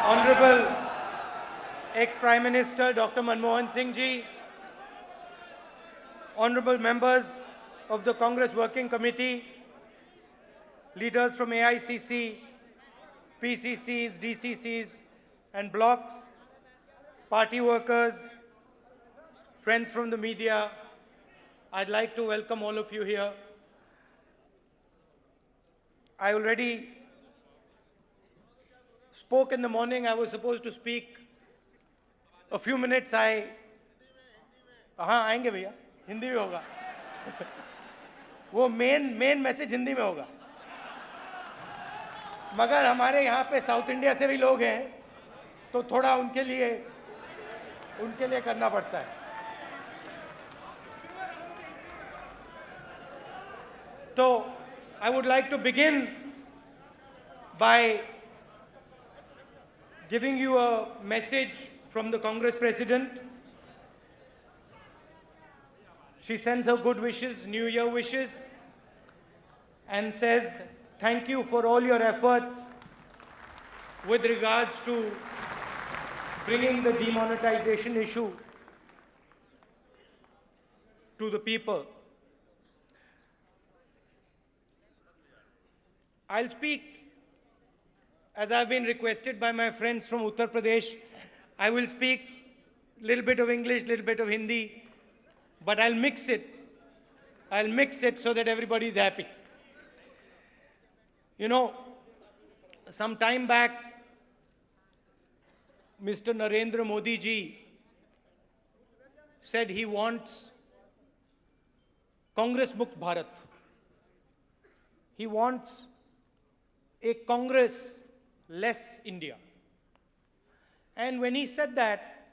Honorable ex-Prime Minister Dr. Manmohan Singh ji, honorable members of the Congress Working Committee, leaders from AICC, PCCs, DCCs and blocks, party workers, friends from the media, I'd like to welcome all of you here. I already spoke in the morning. I was supposed to speak a few minutes. हाँ आएंगे भैया, हिंदी में होगा वो main message Hindi में होगा, मगर हमारे यहाँ पे साउथ इंडिया से भी लोग हैं तो थोड़ा उनके लिए करना पड़ता है. So I would like to begin by giving you a message from the Congress President. She sends her good wishes, New Year wishes, and says, thank you for all your efforts with regards to bringing the demonetization issue to the people. I'll speak, as I've been requested by my friends from Uttar Pradesh, I will speak a little bit of English, a little bit of Hindi, but I'll mix it so that everybody is happy. You know, some time back, Mr. Narendra Modi ji said he wants Congress Mukt Bharat. He wants a Congress-less India. And when he said that,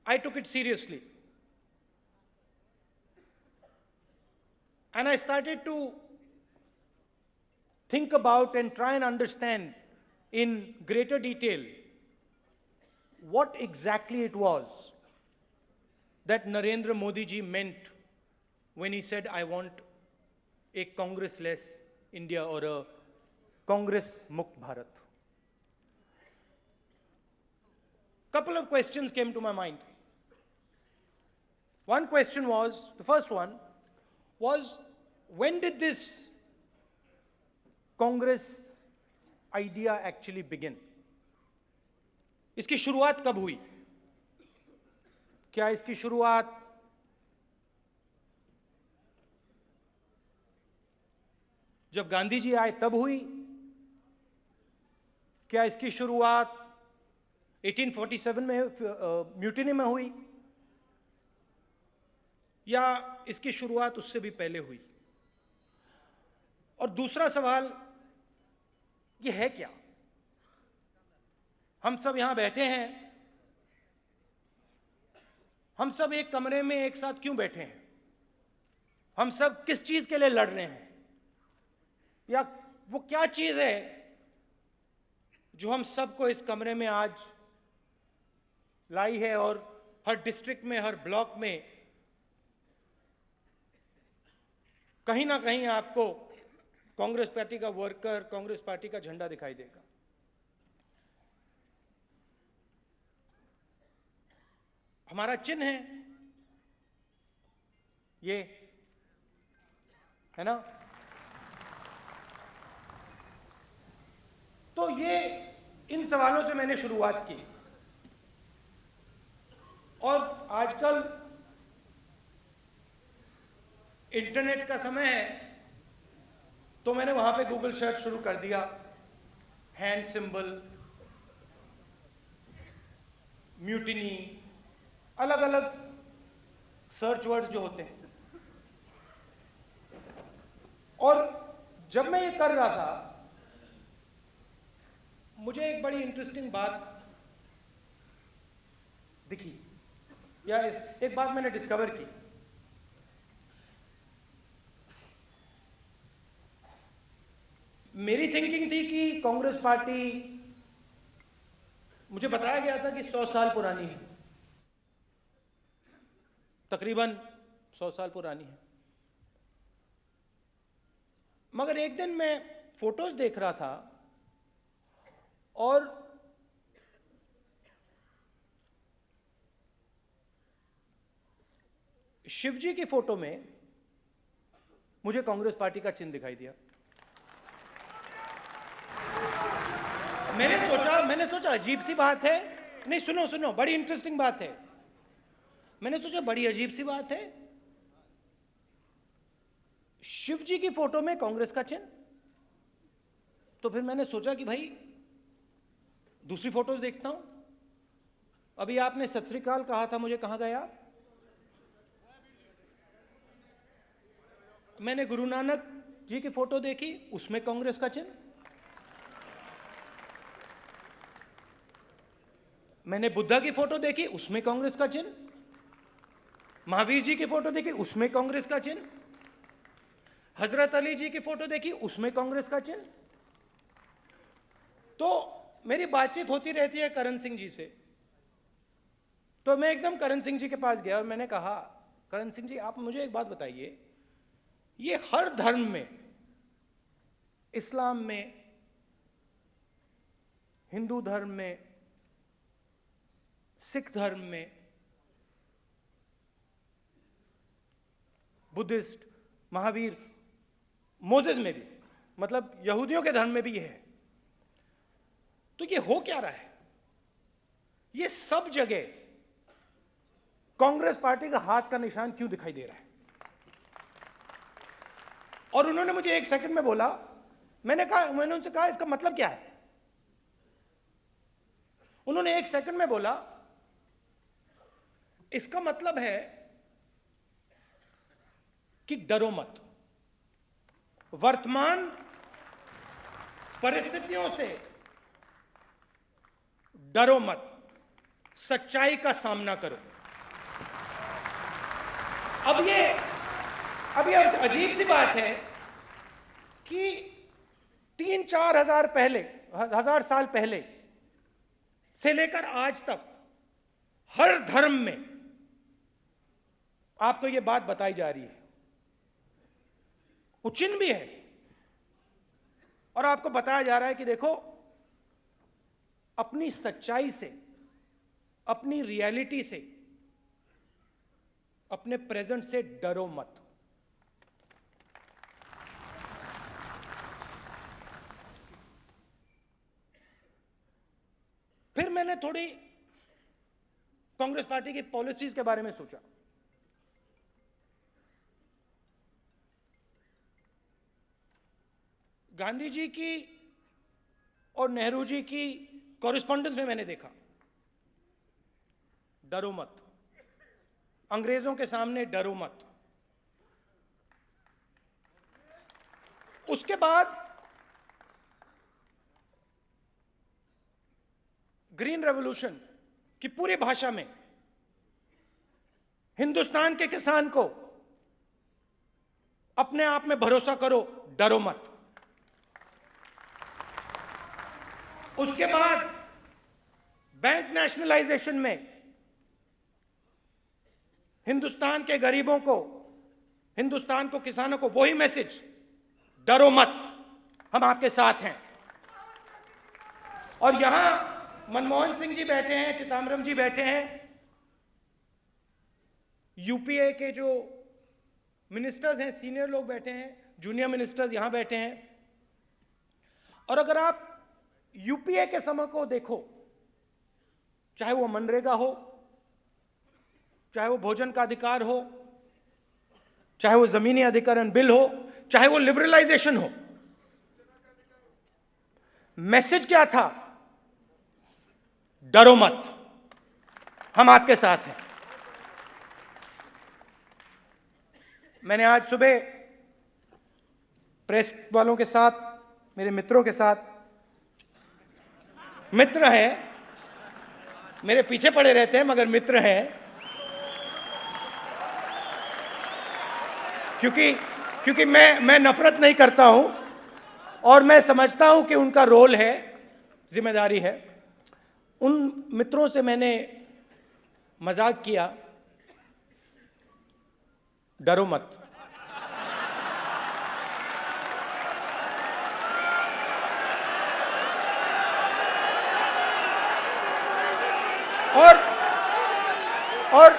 I took it seriously. And I started to think about and try and understand in greater detail what exactly it was that Narendra Modi ji meant when he said, I want a Congress-less India or a Congress Mukt Bharat. Couple of questions came to my mind. One question was, the first one was, when did this Congress idea actually begin? इसकी शुरुआत कब हुई? क्या इसकी शुरुआत जब गांधी जी आए तब हुई? क्या इसकी शुरुआत 1847 में म्यूटिनी में हुई, या इसकी शुरुआत उससे भी पहले हुई? और दूसरा सवाल ये है क्या? हम सब यहां बैठे हैं, हम सब एक कमरे में एक साथ क्यों बैठे हैं? हम सब किस चीज के लिए लड़ रहे हैं? या वो क्या चीज है जो हम सबको इस कमरे में आज लाई है और हर डिस्ट्रिक्ट में, हर ब्लॉक में कहीं ना कहीं आपको कांग्रेस पार्टी का वर्कर, कांग्रेस पार्टी का झंडा दिखाई देगा. हमारा चिन्ह है ये, है ना? तो ये इन सवालों से मैंने शुरुआत की. और आजकल इंटरनेट का समय है तो मैंने वहां पे गूगल सर्च शुरू कर दिया. हैंड सिंबल, म्यूटिनी, अलग अलग सर्च वर्ड्स जो होते हैं. और जब मैं ये कर रहा था, मुझे एक बड़ी इंटरेस्टिंग बात दिखी, या एक बात मैंने डिस्कवर की. मेरी थिंकिंग थी कि कांग्रेस पार्टी, मुझे बताया गया था कि 100 साल पुरानी है, तकरीबन 100 साल पुरानी है. मगर एक दिन मैं फोटोज देख रहा था और शिवजी की फोटो में मुझे कांग्रेस पार्टी का चिन्ह दिखाई दिया। मैंने सोचा अजीब सी बात है। नहीं, सुनो सुनो, बड़ी इंटरेस्टिंग बात है। मैंने सोचा बड़ी अजीब सी बात है, शिवजी की फोटो में कांग्रेस का चिन्ह। तो फिर मैंने सोचा कि भाई दूसरी फोटोज देखता हूं। अभी आपने सत श्री अकाल कहा था, मुझे कहां गया? मैंने गुरु नानक जी की फोटो देखी, उसमें कांग्रेस का चिन्ह। मैंने बुद्धा की फोटो देखी, उसमें कांग्रेस का चिन्ह। महावीर जी की फोटो देखी, उसमें कांग्रेस का चिन्ह। हजरत अली जी की फोटो देखी, उसमें कांग्रेस का चिन्ह। तो मेरी बातचीत होती रहती है करण सिंह जी से, तो मैं एकदम करण सिंह जी के पास गया और मैंने कहा, करण सिंह जी आप मुझे एक बात बताइए, ये हर धर्म में, इस्लाम में, हिंदू धर्म में, सिख धर्म में, बुद्धिस्ट, महावीर, मोसेस में भी, मतलब यहूदियों के धर्म में भी ये है। तो ये हो क्या रहा है? ये सब जगह कांग्रेस पार्टी का हाथ का निशान क्यों दिखाई दे रहा है? और उन्होंने मुझे एक सेकंड में बोला, मैंने उनसे कहा इसका मतलब क्या है? उन्होंने एक सेकंड में बोला, इसका मतलब है कि डरो मत, वर्तमान परिस्थितियों से डरो मत, सच्चाई का सामना करो। अब ये अजीब सी बात है कि 3-4 हजार साल पहले से लेकर आज तक हर धर्म में आपको यह बात बताई जा रही है, वो चिन्ह भी है, और आपको बताया जा रहा है कि देखो, अपनी सच्चाई से, अपनी रियलिटी से, अपने प्रेजेंट से डरो मत। फिर मैंने थोड़ी कांग्रेस पार्टी की पॉलिसीज के बारे में सोचा। गांधी जी की और नेहरू जी की कॉरेस्पॉन्डेंस में मैंने देखा, डरो मत, अंग्रेजों के सामने डरो मत। उसके बाद ग्रीन रेवोल्यूशन की पूरी भाषा में हिंदुस्तान के किसान को अपने आप में भरोसा करो, डरो मत। उसके बाद बैंक नेशनलाइजेशन में हिंदुस्तान के गरीबों को, हिंदुस्तान को, किसानों को वही मैसेज, डरो मत, हम आपके साथ हैं। और यहां मनमोहन सिंह जी बैठे हैं, चिदम्बरम जी बैठे हैं, यूपीए के जो मिनिस्टर्स हैं, सीनियर लोग बैठे हैं, जूनियर मिनिस्टर्स यहां बैठे हैं। और अगर आप यूपीए के समय को देखो, चाहे वो मनरेगा हो, चाहे वो भोजन का अधिकार हो, चाहे वो जमीनी अधिकरण बिल हो, चाहे वो लिबरलाइजेशन हो, मैसेज क्या था? डरो मत, हम आपके साथ हैं। मैंने आज सुबह प्रेस वालों के साथ, मेरे मित्रों के साथ, मित्र हैं, मेरे पीछे पड़े रहते हैं मगर मित्र हैं, क्योंकि मैं नफरत नहीं करता हूं और मैं समझता हूं कि उनका रोल है, जिम्मेदारी है। उन मित्रों से मैंने मजाक किया, डरो मत। और और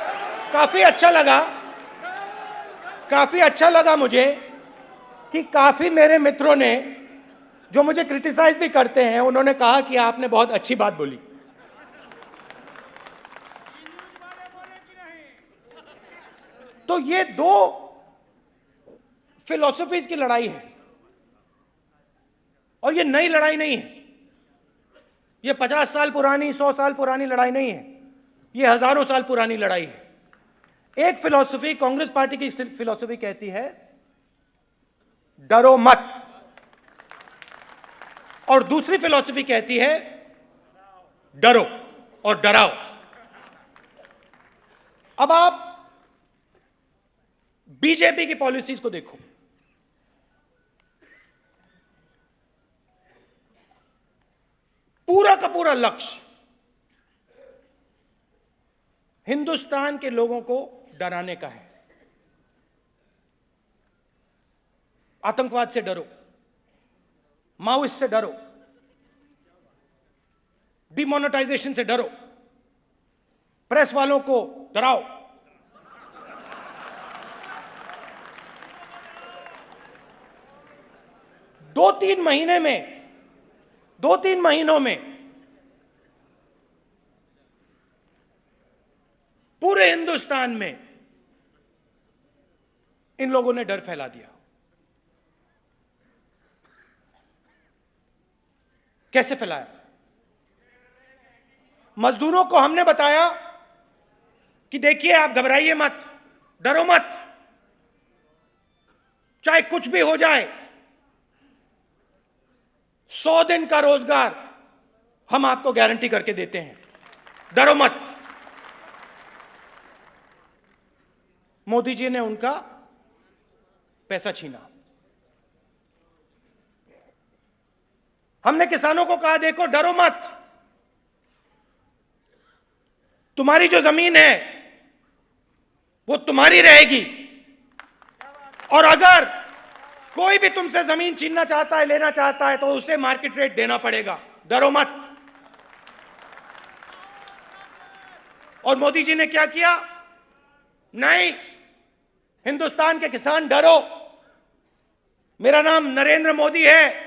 काफी अच्छा लगा मुझे कि काफी मेरे मित्रों ने, जो मुझे क्रिटिसाइज भी करते हैं, उन्होंने कहा कि आपने बहुत अच्छी बात बोली। तो ये दो फिलॉसफीज की लड़ाई है, और ये नई लड़ाई नहीं है। ये 50 साल पुरानी, 100 साल पुरानी लड़ाई नहीं है, ये हजारों साल पुरानी लड़ाई है। एक फिलॉसफी, कांग्रेस पार्टी की फिलॉसफी कहती है डरो मत, और दूसरी फिलॉसफी कहती है डरो और डराओ। अब आप बीजेपी की पॉलिसीज को देखो। पूरा का पूरा लक्ष्य हिंदुस्तान के लोगों को डराने का है। आतंकवाद से डरो, माओइस्ट से डरो, डिमोनेटाइजेशन से डरो, प्रेस वालों को डराओ। दो तीन महीनों में पूरे हिंदुस्तान में इन लोगों ने डर फैला दिया। कैसे फैलाया? मजदूरों को हमने बताया कि देखिए, आप घबराइए मत, डरो मत, चाहे कुछ भी हो जाए, 100 दिन का रोजगार हम आपको गारंटी करके देते हैं, डरो मत। मोदी जी ने उनका पैसा छीना। हमने किसानों को कहा, देखो डरो मत, तुम्हारी जो जमीन है वो तुम्हारी रहेगी, और अगर कोई भी तुमसे जमीन छीनना चाहता है, लेना चाहता है, तो उसे मार्केट रेट देना पड़ेगा, डरो मत। और मोदी जी ने क्या किया? नहीं, हिंदुस्तान के किसान डरो, मेरा नाम नरेंद्र मोदी है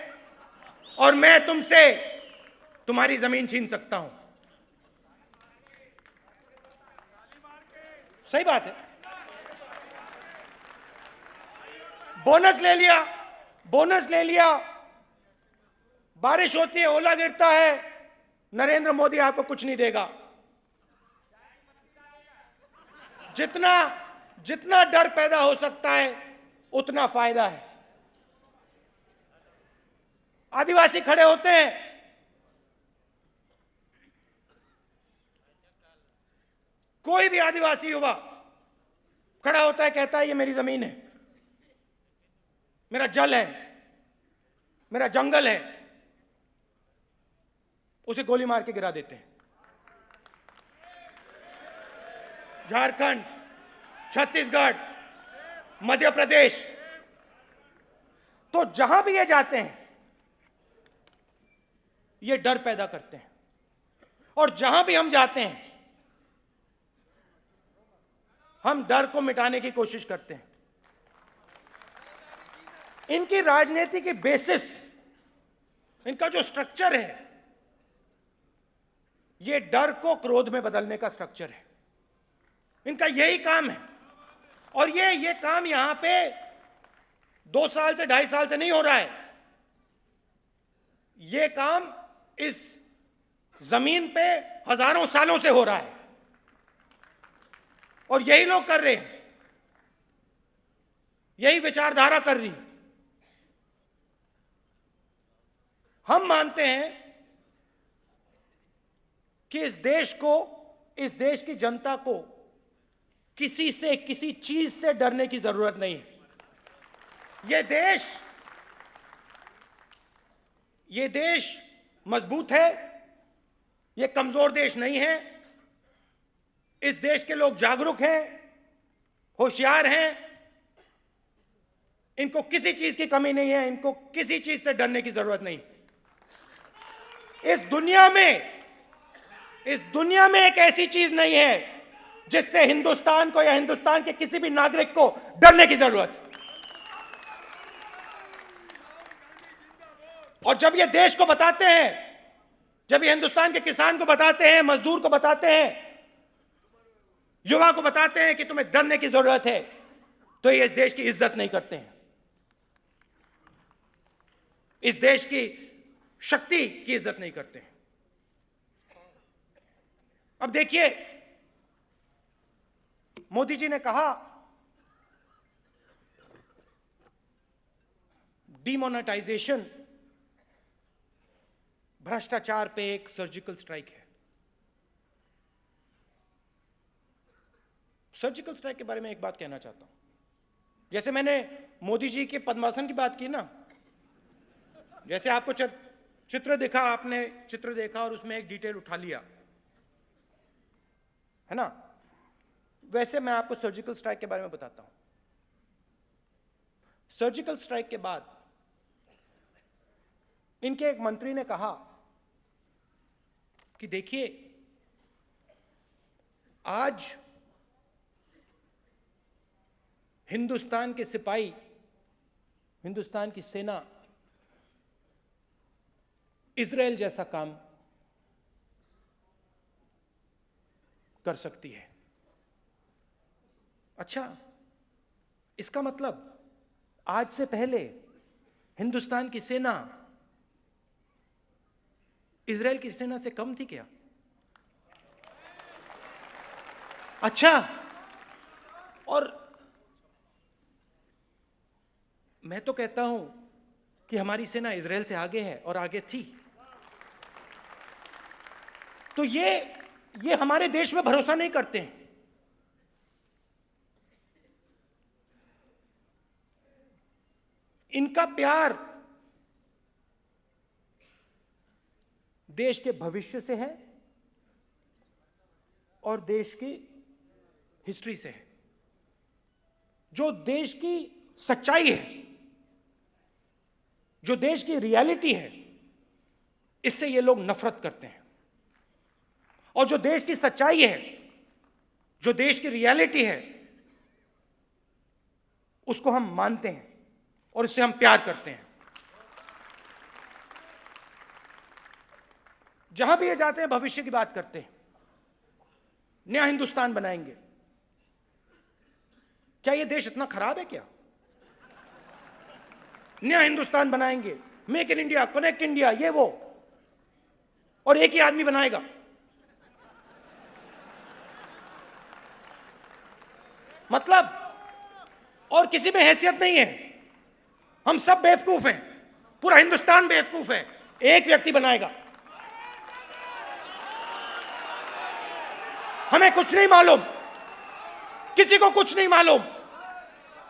और मैं तुमसे तुम्हारी जमीन छीन सकता हूं। सही बात है। बोनस ले लिया, बारिश होती है, ओला गिरता है, नरेंद्र मोदी आपको कुछ नहीं देगा। जितना डर पैदा हो सकता है उतना फायदा है। आदिवासी खड़े होते हैं, कोई भी आदिवासी युवा खड़ा होता है, कहता है ये मेरी जमीन है, मेरा जल है, मेरा जंगल है, उसे गोली मार के गिरा देते हैं। झारखंड, छत्तीसगढ़, मध्य प्रदेश, तो जहां भी ये जाते हैं ये डर पैदा करते हैं, और जहां भी हम जाते हैं हम डर को मिटाने की कोशिश करते हैं। इनकी राजनीति की बेसिस, इनका जो स्ट्रक्चर है, ये डर को क्रोध में बदलने का स्ट्रक्चर है। इनका यही काम है, और ये काम यहां पे 2 साल से 2.5 साल से नहीं हो रहा है। ये काम इस जमीन पे हजारों सालों से हो रहा है, और यही लोग कर रहे हैं, यही विचारधारा कर रही। हम मानते हैं कि इस देश की जनता को किसी से, किसी चीज से डरने की जरूरत नहीं है। ये देश मजबूत है, ये कमजोर देश नहीं है। इस देश के लोग जागरूक हैं, होशियार हैं, इनको किसी चीज की कमी नहीं है, इनको किसी चीज से डरने की जरूरत नहीं। इस दुनिया में इस दुनिया में एक ऐसी चीज नहीं है जिससे हिंदुस्तान को या हिंदुस्तान के किसी भी नागरिक को डरने की जरूरत है। और जब ये देश को बताते हैं, जब ये हिंदुस्तान के किसान को बताते हैं, मजदूर को बताते हैं, युवा को बताते हैं कि तुम्हें डरने की जरूरत है, तो ये इस देश की इज्जत नहीं करते हैं, इस देश की शक्ति की इज्जत नहीं करते हैं। अब देखिए, मोदी जी ने कहा डिमोनेटाइजेशन भ्रष्टाचार पे एक सर्जिकल स्ट्राइक है। सर्जिकल स्ट्राइक के बारे में एक बात कहना चाहता हूं। जैसे मैंने मोदी जी के पद्मासन की बात की ना, जैसे आपको चित्र दिखा, आपने चित्र देखा और उसमें एक डिटेल उठा लिया, है ना, वैसे मैं आपको सर्जिकल स्ट्राइक के बारे में बताता हूं। सर्जिकल स्ट्राइक के बाद इनके एक मंत्री ने कहा कि देखिए, आज हिंदुस्तान के सिपाही, हिंदुस्तान की सेना इजराइल जैसा काम कर सकती है। अच्छा, इसका मतलब आज से पहले हिंदुस्तान की सेना इजराइल की सेना से कम थी क्या? अच्छा, और मैं तो कहता हूं कि हमारी सेना इजराइल से आगे है और आगे थी। तो ये हमारे देश में भरोसा नहीं करते हैं। इनका प्यार देश के भविष्य से है और देश की हिस्ट्री से है। जो देश की सच्चाई है, जो देश की रियलिटी है, इससे ये लोग नफरत करते हैं। और जो देश की सच्चाई है, जो देश की रियलिटी है, उसको हम मानते हैं और इससे हम प्यार करते हैं। जहां भी ये जाते हैं भविष्य की बात करते हैं, नया हिंदुस्तान बनाएंगे। क्या ये देश इतना खराब है क्या? नया हिंदुस्तान बनाएंगे, make in India, connect India, ये वो, और एक ही आदमी बनाएगा। मतलब और किसी में हैसियत नहीं है। हम सब बेवकूफ हैं, पूरा हिंदुस्तान बेवकूफ है, एक व्यक्ति बनाएगा। हमें कुछ नहीं मालूम, किसी को कुछ नहीं मालूम,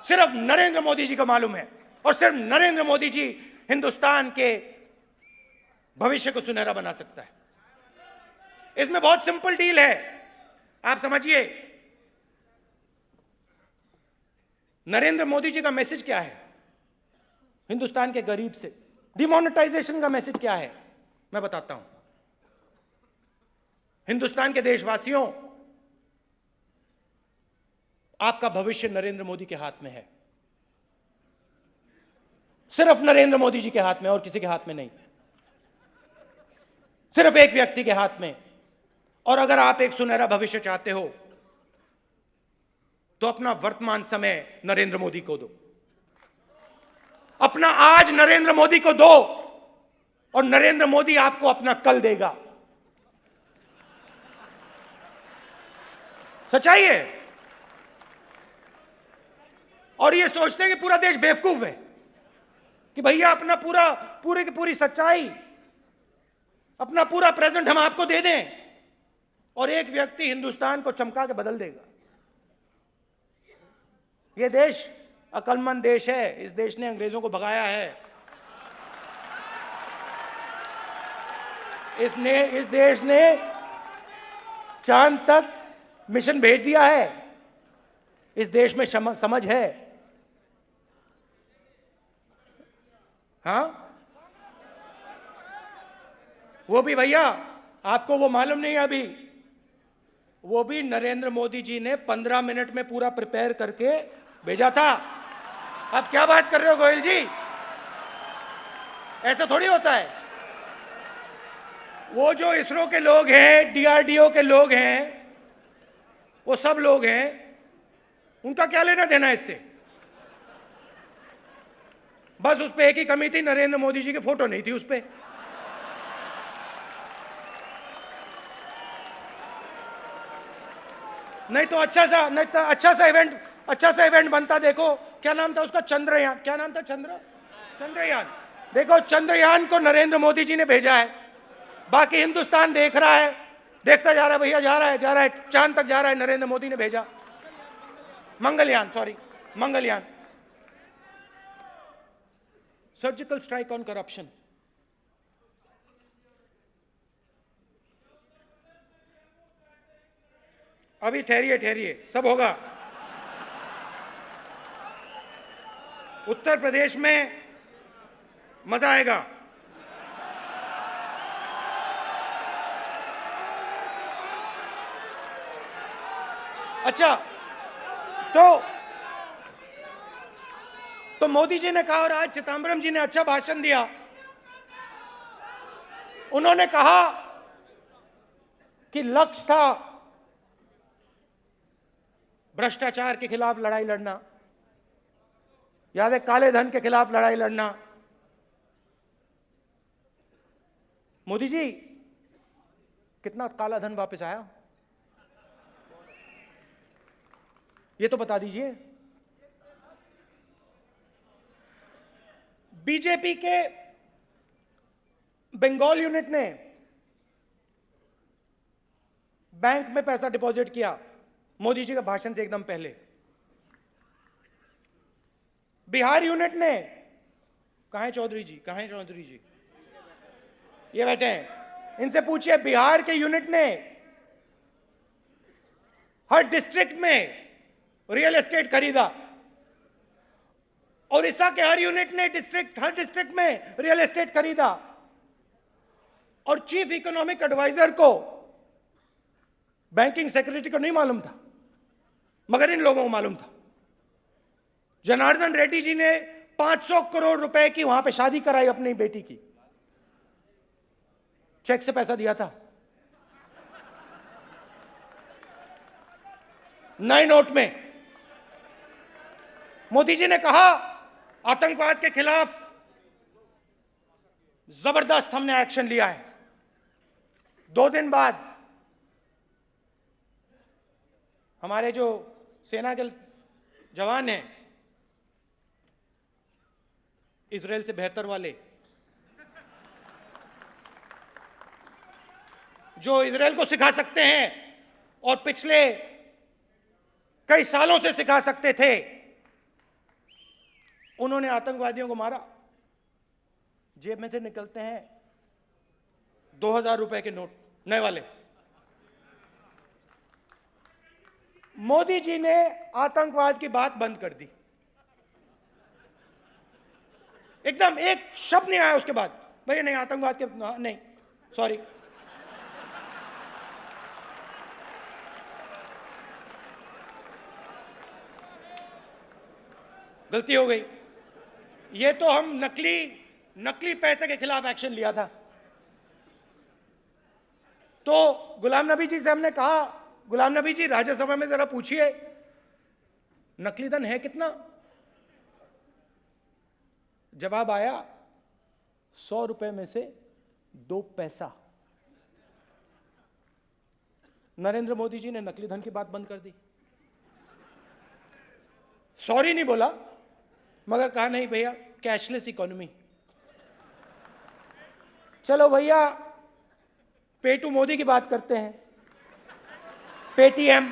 सिर्फ नरेंद्र मोदी जी को मालूम है। और सिर्फ नरेंद्र मोदी जी हिंदुस्तान के भविष्य को सुनहरा बना सकता है। इसमें बहुत सिंपल डील है, आप समझिए। नरेंद्र मोदी जी का मैसेज क्या है हिंदुस्तान के गरीब से? डिमोनेटाइजेशन का मैसेज क्या है, मैं बताता हूं। हिंदुस्तान के देशवासियों, आपका भविष्य नरेंद्र मोदी के हाथ में है, सिर्फ नरेंद्र मोदी जी के हाथ में, और किसी के हाथ में नहीं, सिर्फ एक व्यक्ति के हाथ में। और अगर आप एक सुनहरा भविष्य चाहते हो तो अपना वर्तमान समय नरेंद्र मोदी को दो, अपना आज नरेंद्र मोदी को दो, और नरेंद्र मोदी आपको अपना कल देगा। सच्चाई है। और ये सोचते हैं कि पूरा देश बेवकूफ है कि भैया अपना पूरी की पूरी सच्चाई, अपना पूरा प्रेजेंट हम आपको दे दें और एक व्यक्ति हिंदुस्तान को चमका के बदल देगा। ये देश अक्लमंद देश है, इस देश ने अंग्रेजों को भगाया है। इस देश ने चांद तक मिशन भेज दिया है। इस देश में समझ है। हाँ, वो भी भैया आपको वो मालूम नहीं है अभी, वो भी नरेंद्र मोदी जी ने 15 मिनट में पूरा प्रिपेयर करके भेजा था। आप क्या बात कर रहे हो गोयल जी, ऐसा थोड़ी होता है। वो जो इसरो के लोग हैं, डीआरडीओ के लोग हैं, वो सब लोग हैं, उनका क्या लेना देना इससे। बस उस पे एक ही कमी थी, नरेंद्र मोदी जी की फोटो नहीं थी उस पे। नहीं तो अच्छा सा इवेंट बनता। देखो क्या नाम था उसका, चंद्रयान, क्या नाम था, चंद्रयान। देखो चंद्रयान को नरेंद्र मोदी जी ने भेजा है, बाकी हिंदुस्तान देख रहा है, देखता जा रहा है भैया, जा रहा है चांद तक जा रहा है, नरेंद्र मोदी ने भेजा। Mangalyaan, sorry Mangalyaan. Surgical strike on corruption. अभी ठहरिए, सब होगा। उत्तर प्रदेश में मजा आएगा। अच्छा, तो मोदी जी ने कहा, और आज चिदम्बरम जी ने अच्छा भाषण दिया। उन्होंने कहा कि लक्ष्य था भ्रष्टाचार के खिलाफ लड़ाई लड़ना, याद है, काले धन के खिलाफ लड़ाई लड़ना। मोदी जी, कितना काला धन वापस आया ये तो बता दीजिए। बीजेपी के बंगाल यूनिट ने बैंक में पैसा डिपॉजिट किया मोदी जी के भाषण से एकदम पहले। बिहार यूनिट ने, कहां है चौधरी जी, ये बैठे हैं, इनसे पूछिए, बिहार के यूनिट ने हर डिस्ट्रिक्ट में रियल एस्टेट खरीदा। ओडिशा के हर यूनिट ने हर डिस्ट्रिक्ट में रियल एस्टेट खरीदा। और चीफ इकोनॉमिक एडवाइजर को, बैंकिंग सेक्रेटरी को नहीं मालूम था, मगर इन लोगों को मालूम था। जनार्दन रेड्डी जी ने 500 करोड़ रुपए की वहां पे शादी कराई अपनी बेटी की, चेक से पैसा दिया था, नए नोट में। मोदी जी ने कहा आतंकवाद के खिलाफ जबरदस्त हमने एक्शन लिया है। 2 दिन बाद हमारे जो सेना के जवान हैं, इजराइल से बेहतर वाले, जो इजराइल को सिखा सकते हैं और पिछले कई सालों से सिखा सकते थे, उन्होंने आतंकवादियों को मारा। जेब में से निकलते हैं 2000 रुपए के नोट, नए वाले। मोदी जी ने आतंकवाद की बात बंद कर दी, एकदम एक शब्द नहीं आया उसके बाद, भैया नहीं आतंकवाद के, नहीं सॉरी। गलती हो गई। ये तो हम नकली पैसे के खिलाफ एक्शन लिया था। तो गुलाम नबी जी से हमने कहा, गुलाम नबी जी राज्यसभा में जरा पूछिए नकली धन है कितना। जवाब आया 100 रुपए में से 2 पैसा। नरेंद्र मोदी जी ने नकली धन की बात बंद कर दी। सॉरी नहीं बोला, मगर कहा नहीं भैया कैशलेस इकोनॉमी। चलो भैया पेटू मोदी की बात करते हैं। पेटीएम,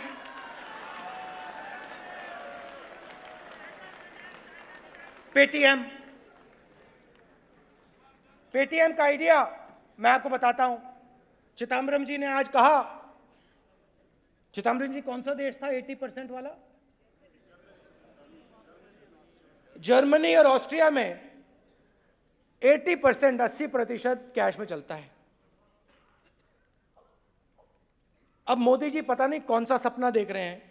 पेटीएम का आइडिया मैं आपको बताता हूं। चिदम्बरम जी ने आज कहा, चिदम्बरम जी कौन सा देश था 80% वाला? जर्मनी और ऑस्ट्रिया में 80%, 80% कैश में चलता है। अब मोदी जी पता नहीं कौन सा सपना देख रहे हैं,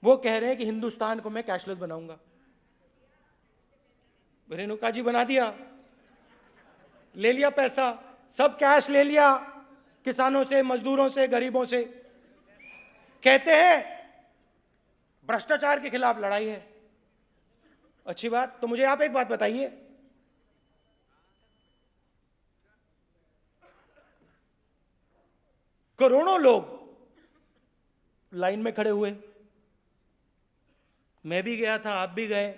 वो कह रहे हैं कि हिंदुस्तान को मैं कैशलेस बनाऊंगा। रेणुका जी बना दिया, ले लिया पैसा, सब कैश ले लिया, किसानों से, मजदूरों से, गरीबों से। कहते हैं भ्रष्टाचार के खिलाफ लड़ाई है। अच्छी बात। तो मुझे आप एक बात बताइए, करोड़ों लोग लाइन में खड़े हुए, मैं भी गया था, आप भी गए।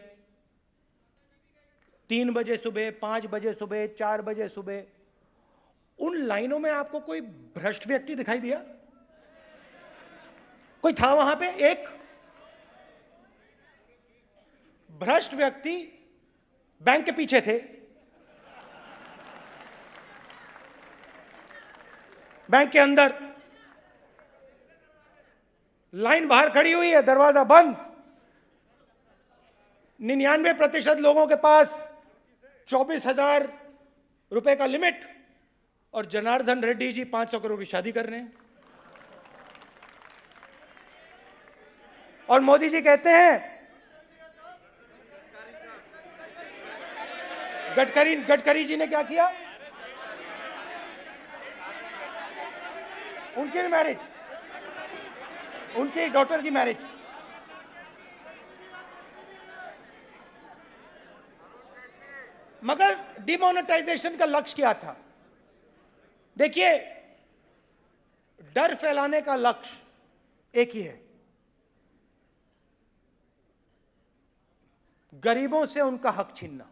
3 बजे सुबह, 5 बजे सुबह, 4 बजे सुबह, उन लाइनों में आपको कोई भ्रष्ट व्यक्ति दिखाई दिया? कोई था वहां पे? एक भ्रष्ट व्यक्ति बैंक के पीछे थे, बैंक के अंदर लाइन बाहर खड़ी हुई है, दरवाजा बंद। 99% लोगों के पास 24,000 रुपए का लिमिट, और जनार्दन रेड्डी जी 500 करोड़ की शादी कर रहे हैं। और मोदी जी कहते हैं, गडकरी जी ने क्या किया? उनकी मैरिज, उनकी डॉटर की मैरिज। मगर डिमोनेटाइजेशन का लक्ष्य क्या था? देखिए, डर फैलाने का लक्ष्य एक ही है, गरीबों से उनका हक छीनना।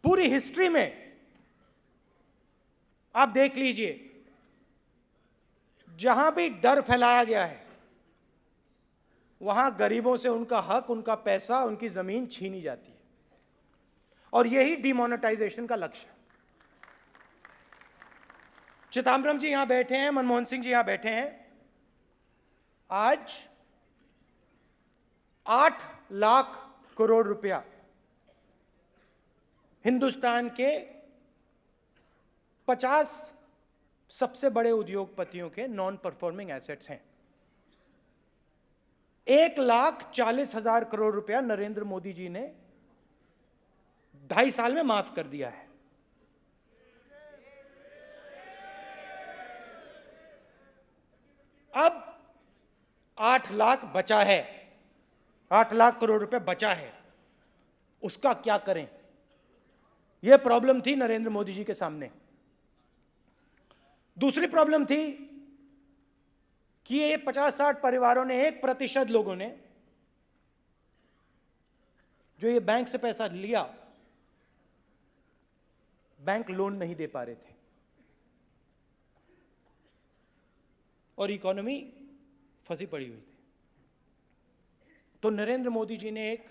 पूरी हिस्ट्री में आप देख लीजिए, जहां भी डर फैलाया गया है, वहां गरीबों से उनका हक, उनका पैसा, उनकी जमीन छीनी जाती है। और यही डिमोनेटाइजेशन का लक्ष्य है। चिदंबरम जी यहां बैठे हैं, मनमोहन सिंह जी यहां बैठे हैं। आज 8 लाख करोड़ रुपया हिंदुस्तान के 50 सबसे बड़े उद्योगपतियों के नॉन परफॉर्मिंग एसेट्स हैं। 1,40,000 करोड़ रुपया नरेंद्र मोदी जी ने 2.5 साल में माफ कर दिया है। अब 8 लाख बचा है, 8 लाख करोड़ रुपए बचा है, उसका क्या करें? यह प्रॉब्लम थी नरेंद्र मोदी जी के सामने। दूसरी प्रॉब्लम थी कि ये 50-60 परिवारों ने, 1% लोगों ने जो ये बैंक से पैसा लिया, बैंक लोन नहीं दे पा रहे थे और इकोनॉमी फंसी पड़ी हुई थी। तो नरेंद्र मोदी जी ने एक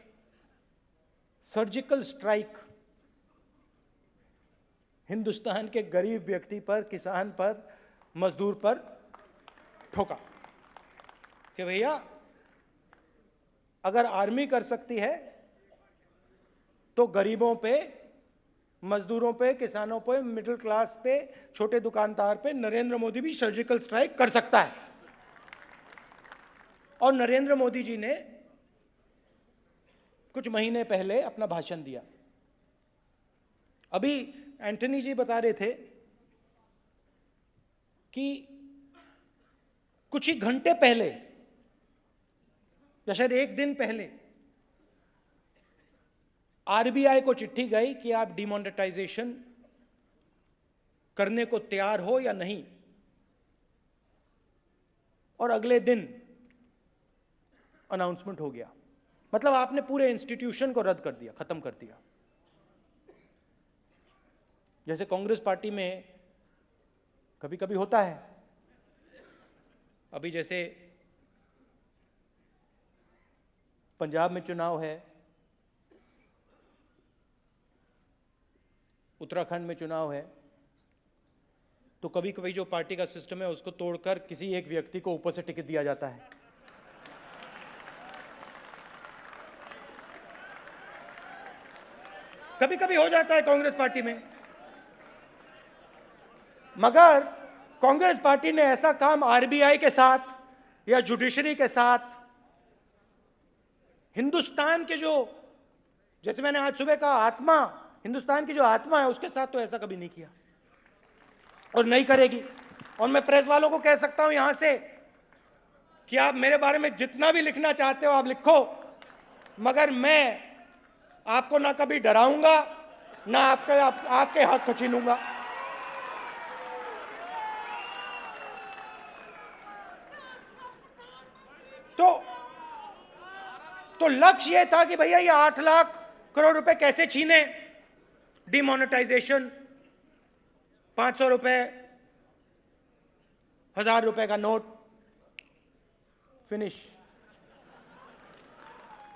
सर्जिकल स्ट्राइक हिंदुस्तान के गरीब व्यक्ति पर, किसान पर, मजदूर पर ठोका कि भैया, अगर आर्मी कर सकती है तो गरीबों पे, मजदूरों पे, किसानों पे, मिडिल क्लास पे, छोटे दुकानदार पे नरेंद्र मोदी भी सर्जिकल स्ट्राइक कर सकता है। और नरेंद्र मोदी जी ने कुछ महीने पहले अपना भाषण दिया। अभी एंटनी जी बता रहे थे कि कुछ ही घंटे पहले, या शायद एक दिन पहले, आरबीआई को चिट्ठी गई कि आप डिमोनेटाइजेशन करने को तैयार हो या नहीं, और अगले दिन अनाउंसमेंट हो गया। मतलब आपने पूरे इंस्टीट्यूशन को रद्द कर दिया, खत्म कर दिया। जैसे कांग्रेस पार्टी में कभी कभी होता है। अभी जैसे पंजाब में चुनाव है, उत्तराखंड में चुनाव है, तो कभी कभी जो पार्टी का सिस्टम है उसको तोड़कर किसी एक व्यक्ति को ऊपर से टिकट दिया जाता है। कभी कभी हो जाता है कांग्रेस पार्टी में। मगर कांग्रेस पार्टी ने ऐसा काम आरबीआई के साथ या जुडिशरी के साथ, हिंदुस्तान के जो, जैसे मैंने आज सुबह कहा, आत्मा, हिंदुस्तान की जो आत्मा है उसके साथ तो ऐसा कभी नहीं किया और नहीं करेगी। और मैं प्रेस वालों को कह सकता हूं यहां से कि आप मेरे बारे में जितना भी लिखना चाहते हो आप लिखो, मगर मैं आपको ना कभी डराऊंगा ना आपके हक छीनूंगा। तो लक्ष्य यह था कि भैया ये 8 लाख करोड़ रुपए कैसे छीने। डिमोनेटाइजेशन, 500 रुपए, 1000 रुपए का नोट, फिनिश।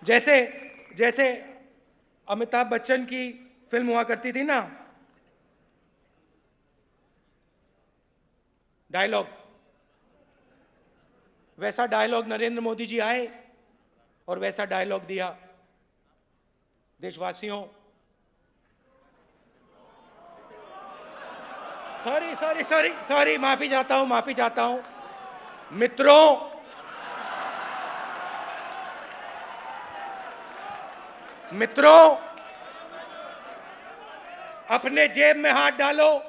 जैसे अमिताभ बच्चन की फिल्म हुआ करती थी ना, डायलॉग, वैसा डायलॉग नरेंद्र मोदी जी आए और वैसा डायलॉग दिया। देशवासियों, सॉरी, माफी चाहता हूं मित्रों, अपने जेब में हाथ डालो।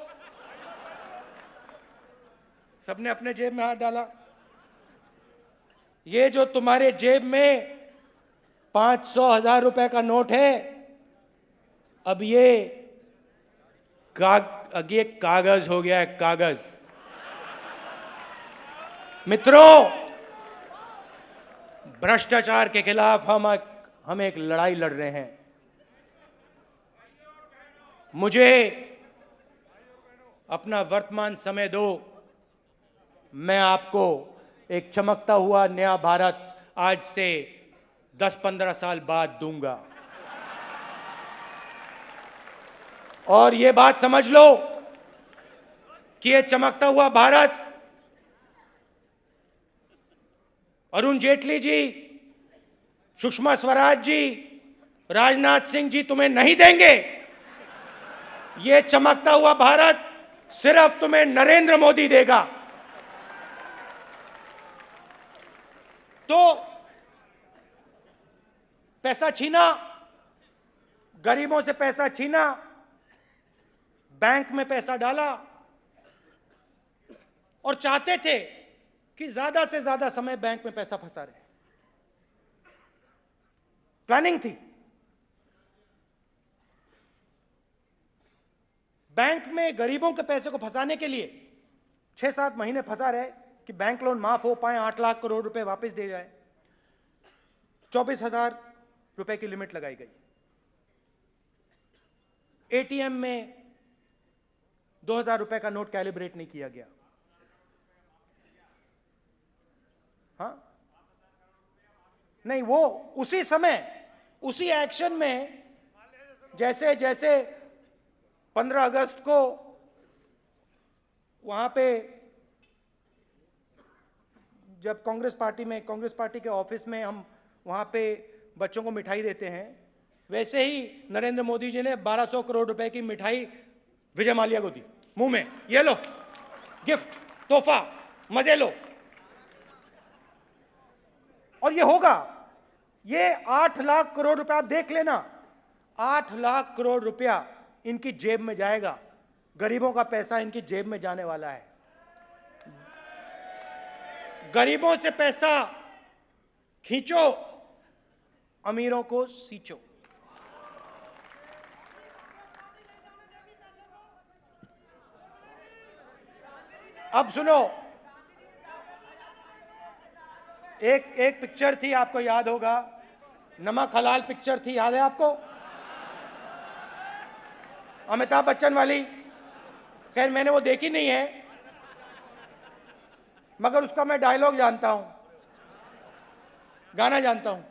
सबने अपने जेब में हाथ डाला। ये जो तुम्हारे जेब में 500, 1000 रुपए का नोट है, अब ये कागज हो गया है, कागज। मित्रों, भ्रष्टाचार के खिलाफ हम एक लड़ाई लड़ रहे हैं। मुझे अपना वर्तमान समय दो, मैं आपको एक चमकता हुआ नया भारत आज से 10-15 साल बाद दूंगा। और ये बात समझ लो कि ये चमकता हुआ भारत अरुण जेटली जी, सुषमा स्वराज जी, राजनाथ सिंह जी तुम्हें नहीं देंगे। ये चमकता हुआ भारत सिर्फ तुम्हें नरेंद्र मोदी देगा। तो पैसा छीना, गरीबों से पैसा छीना, बैंक में पैसा डाला और चाहते थे कि ज्यादा से ज्यादा समय बैंक में पैसा फंसा रहे। प्लानिंग थी। बैंक में गरीबों के पैसे को फंसाने के लिए 6-7 महीने फंसा रहे कि बैंक लोन माफ हो पाए, 8 लाख करोड़ रुपए वापस दे जाए। 24,000 रुपए की लिमिट लगाई गई। एटीएम में 2,000 रुपए का नोट कैलिब्रेट नहीं किया गया। हाँ, नहीं, वो उसी समय, उसी एक्शन में, जैसे 15 अगस्त को वहां पे जब कांग्रेस पार्टी के ऑफिस में हम वहां पे बच्चों को मिठाई देते हैं, वैसे ही नरेंद्र मोदी जी ने 1200 करोड़ रुपए की मिठाई विजय माल्या को दी, मुंह में, ये लो गिफ्ट, तोहफा, मजे लो। और ये होगा, ये 8 लाख करोड़ रुपया, आप देख लेना, 8 लाख करोड़ रुपया इनकी जेब में जाएगा। गरीबों का पैसा इनकी जेब में जाने वाला है। गरीबों से पैसा खींचो, अमीरों को सींचो। अब सुनो, एक पिक्चर थी, आपको याद होगा, नमक हलाल पिक्चर थी, याद है आपको? अमिताभ बच्चन वाली। खैर मैंने वो देखी नहीं है, मगर उसका मैं डायलॉग जानता हूं, गाना जानता हूं।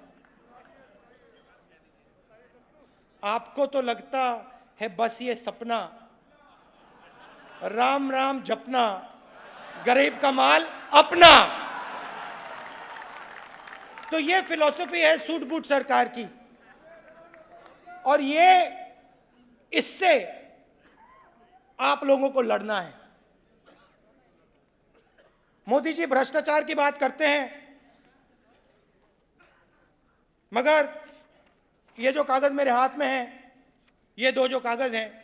आपको तो लगता है बस ये सपना, राम राम जपना, गरीब का माल अपना। तो ये फिलॉसफी है सूट बूट सरकार की, और ये, इससे आप लोगों को लड़ना है। मोदी जी भ्रष्टाचार की बात करते हैं, मगर ये जो कागज मेरे हाथ में है, ये दो जो कागज हैं,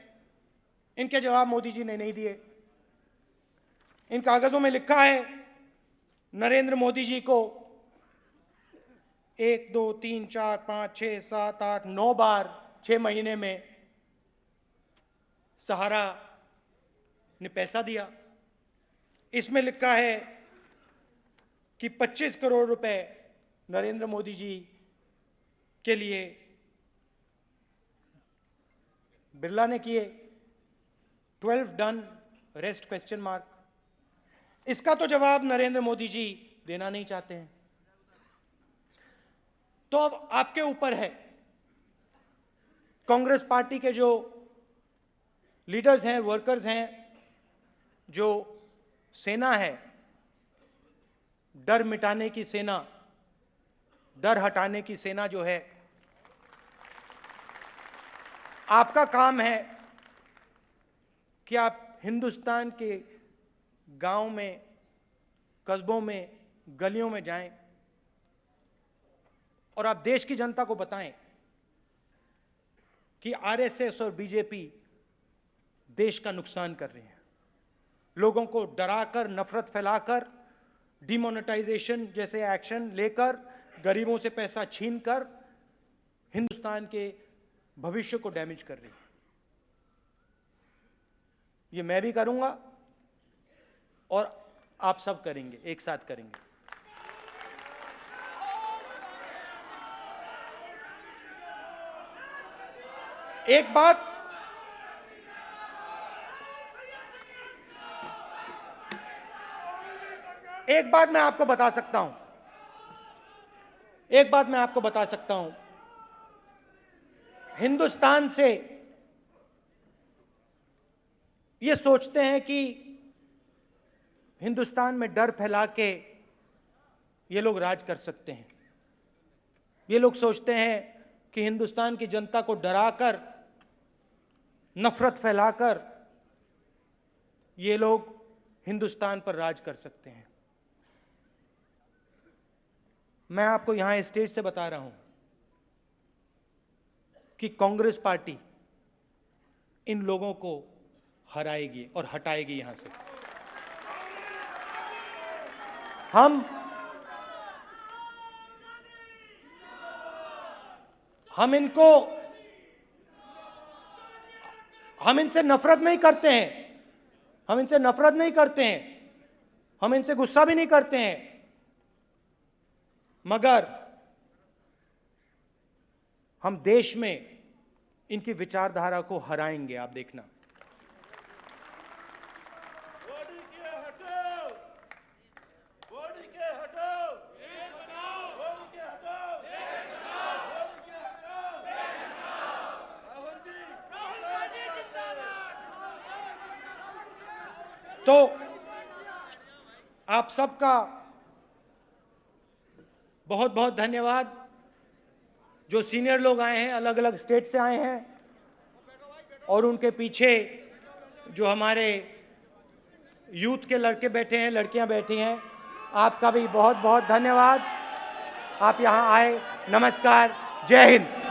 इनके जवाब मोदी जी ने नहीं दिए। इन कागजों में लिखा है नरेंद्र मोदी जी को 1 2 3 4 5 6 7 8 9 बार 6 महीने में सहारा ने पैसा दिया। इसमें लिखा है कि 25 करोड़ रुपए नरेंद्र मोदी जी के लिए बिरला ने किए, 12 डन, रेस्ट क्वेश्चन मार्क। इसका तो जवाब नरेंद्र मोदी जी देना नहीं चाहते हैं। तो अब आपके ऊपर है, कांग्रेस पार्टी के जो लीडर्स हैं, वर्कर्स हैं, जो सेना है, डर मिटाने की सेना, डर हटाने की सेना जो है, आपका काम है कि आप हिंदुस्तान के गांव में, कस्बों में, गलियों में जाएं और आप देश की जनता को बताएं कि आरएसएस और बीजेपी देश का नुकसान कर रहे हैं। लोगों को डराकर, नफरत फैलाकर, डिमोनेटाइजेशन जैसे एक्शन लेकर, गरीबों से पैसा छीनकर हिंदुस्तान के भविष्य को डैमेज कर रही है। ये मैं भी करूंगा और आप सब करेंगे, एक साथ करेंगे। एक बात मैं आपको बता सकता हूं, एक बात मैं आपको बता सकता हूं, हिंदुस्तान से ये सोचते हैं कि हिंदुस्तान में डर फैला के ये लोग राज कर सकते हैं। ये लोग सोचते हैं कि हिंदुस्तान की जनता को डराकर, नफरत फैलाकर ये लोग हिंदुस्तान पर राज कर सकते हैं। मैं आपको यहां स्टेज से बता रहा हूं कि कांग्रेस पार्टी इन लोगों को हराएगी और हटाएगी यहां से। हम इनसे नफरत नहीं करते हैं, हम इनसे नफरत नहीं करते हैं, हम इनसे गुस्सा भी नहीं करते हैं, मगर हम देश में इनकी विचारधारा को हराएंगे, आप देखना। तो आप सबका बहुत बहुत धन्यवाद। जो सीनियर लोग आए हैं, अलग अलग स्टेट से आए हैं, और उनके पीछे जो हमारे यूथ के लड़के बैठे हैं, लड़कियां बैठी हैं, आपका भी बहुत बहुत धन्यवाद। आप यहां आए। नमस्कार, जय हिंद।